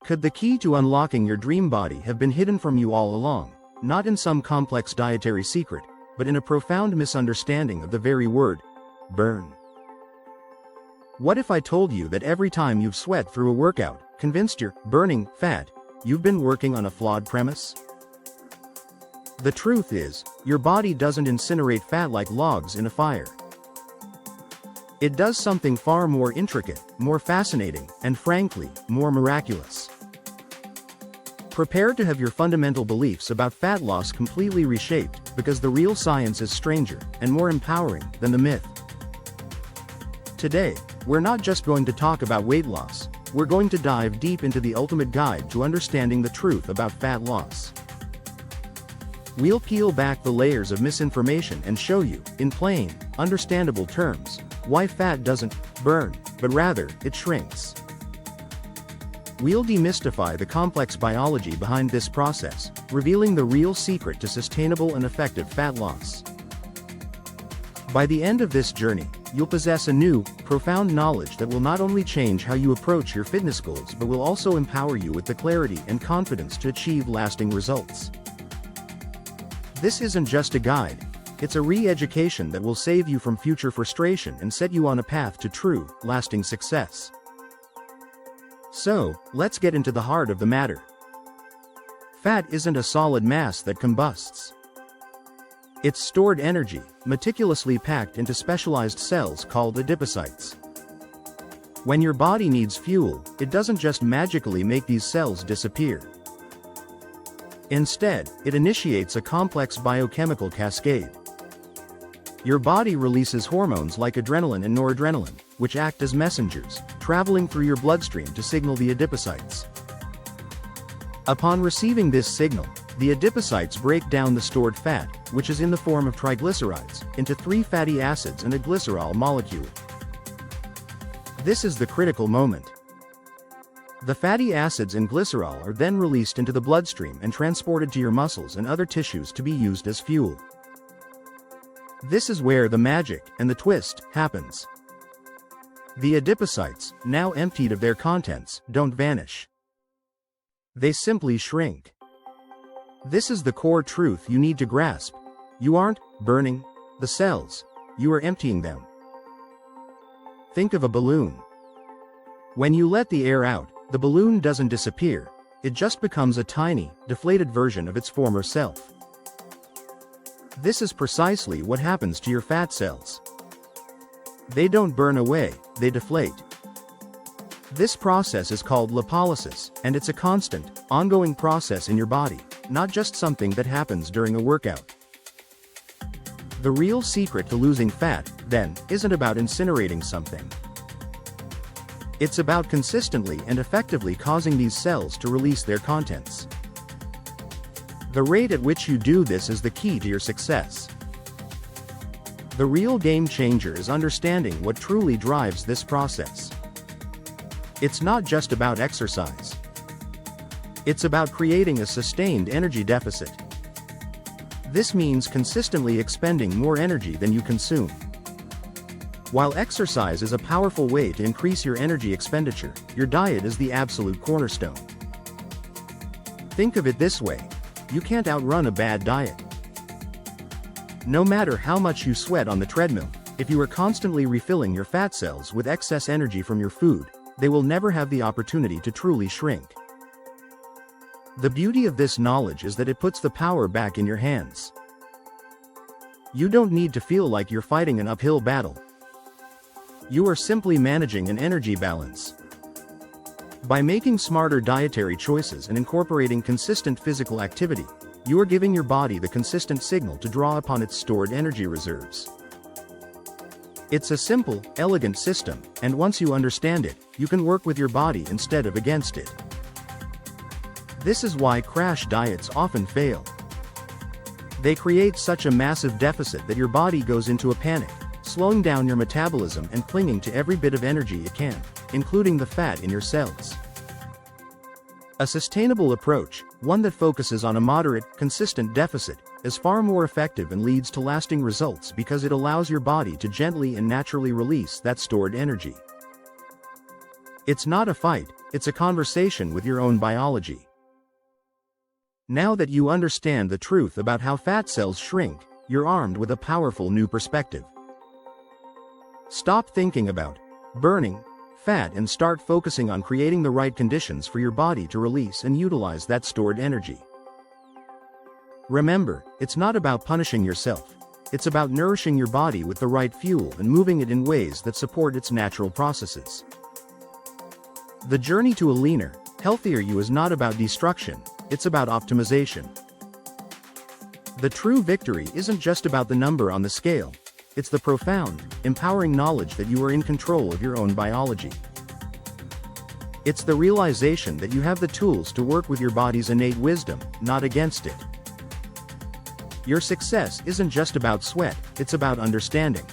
Could the key to unlocking your dream body have been hidden from you all along, not in some complex dietary secret, but in a profound misunderstanding of the very word, burn? What if I told you that every time you've sweat through a workout, convinced you're burning fat, you've been working on a flawed premise? The truth is, your body doesn't incinerate fat like logs in a fire. It does something far more intricate, more fascinating, and frankly, more miraculous. Prepare to have your fundamental beliefs about fat loss completely reshaped, because the real science is stranger and more empowering than the myth. Today, we're not just going to talk about weight loss, we're going to dive deep into the ultimate guide to understanding the truth about fat loss. We'll peel back the layers of misinformation and show you, in plain, understandable terms, why fat doesn't burn, but rather, it shrinks. We'll demystify the complex biology behind this process, revealing the real secret to sustainable and effective fat loss. By the end of this journey, you'll possess a new, profound knowledge that will not only change how you approach your fitness goals but will also empower you with the clarity and confidence to achieve lasting results. This isn't just a guide, it's a re-education that will save you from future frustration and set you on a path to true, lasting success. So, let's get into the heart of the matter. Fat isn't a solid mass that combusts. It's stored energy, meticulously packed into specialized cells called adipocytes. When your body needs fuel, it doesn't just magically make these cells disappear. Instead, it initiates a complex biochemical cascade. Your body releases hormones like adrenaline and noradrenaline, which act as messengers, traveling through your bloodstream to signal the adipocytes. Upon receiving this signal, the adipocytes break down the stored fat, which is in the form of triglycerides, into 3 fatty acids and a glycerol molecule. This is the critical moment. The fatty acids and glycerol are then released into the bloodstream and transported to your muscles and other tissues to be used as fuel. This is where the magic and the twist happens. The adipocytes, now emptied of their contents, don't vanish. They simply shrink. This is the core truth you need to grasp. You aren't burning the cells, you are emptying them. Think of a balloon. When you let the air out, the balloon doesn't disappear, it just becomes a tiny, deflated version of its former self. This is precisely what happens to your fat cells. They don't burn away, they deflate. This process is called lipolysis, and it's a constant, ongoing process in your body, not just something that happens during a workout. The real secret to losing fat, then, isn't about incinerating something. It's about consistently and effectively causing these cells to release their contents. The rate at which you do this is the key to your success. The real game changer is understanding what truly drives this process. It's not just about exercise. It's about creating a sustained energy deficit. This means consistently expending more energy than you consume. While exercise is a powerful way to increase your energy expenditure, your diet is the absolute cornerstone. Think of it this way: you can't outrun a bad diet. No matter how much you sweat on the treadmill, if you are constantly refilling your fat cells with excess energy from your food, they will never have the opportunity to truly shrink. The beauty of this knowledge is that it puts the power back in your hands. You don't need to feel like you're fighting an uphill battle. You are simply managing an energy balance. By making smarter dietary choices and incorporating consistent physical activity, you are giving your body the consistent signal to draw upon its stored energy reserves. It's a simple, elegant system, and once you understand it, you can work with your body instead of against it. This is why crash diets often fail. They create such a massive deficit that your body goes into a panic, slowing down your metabolism and clinging to every bit of energy it can, including the fat in your cells. A sustainable approach, one that focuses on a moderate, consistent deficit, is far more effective and leads to lasting results because it allows your body to gently and naturally release that stored energy. It's not a fight, it's a conversation with your own biology. Now that you understand the truth about how fat cells shrink, you're armed with a powerful new perspective. Stop thinking about burning fat and start focusing on creating the right conditions for your body to release and utilize that stored energy. Remember, it's not about punishing yourself. It's about nourishing your body with the right fuel and moving it in ways that support its natural processes. The journey to a leaner, healthier you is not about destruction, it's about optimization. The true victory isn't just about the number on the scale, it's the profound, empowering knowledge that you are in control of your own biology. It's the realization that you have the tools to work with your body's innate wisdom, not against it. Your success isn't just about sweat, it's about understanding.